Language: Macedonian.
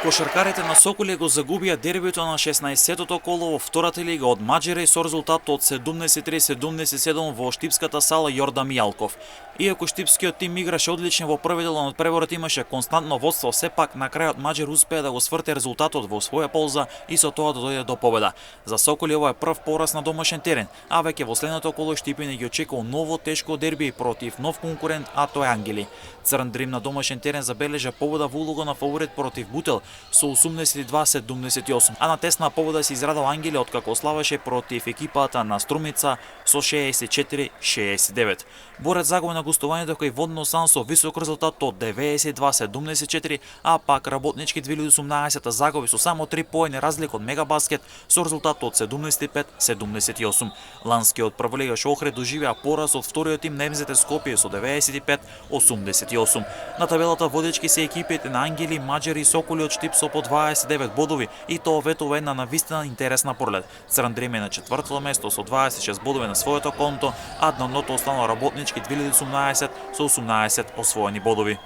Кошаркарите на Соколи го загубија дербито на 16-тото коло во втората лига од Маџаре со резултат од 73-77 во штипската сала Јордан Мијалков. Иако штипскиот тим играше одлично во први дел, од преворот имаше константно водство, сепак на крајот Маџар успеа да го сврте резултатот во своја полза и со тоа да дојде до победа. За Соколи ова е прв пораз на домашен терен, а веќе во следното коло Штипине ги очекува ново тешко дерби против нов конкурент, а тоа е Ангели. Црн Дрим на домашен терен забележа победа во улога на фаворит против Бутел со 82-78, а на тесна победа се израдал Ангели откако славеше против екипата на Струмица со 64-69. Борец загуби на гостувањето кај Водно Сан со висок резултат од 92-74, а пак Работнички 2018 загуби со само 3 поени разлика од Мегабаскет со резултат од 75-78. Ланскиот прволигаш Охрид доживеа пораз од вториот тим Немзете Скопје со 95-88. На табелата водечки се екипите на Ангели, Маџари и Соколи од Штип со по 29 бодови и тоа ветува една навистина интересна пролет. Црн Дрим е на четвртото место со 26 бодови на своето конто, а дното останало Работнички 2018 со 18 освоени бодови.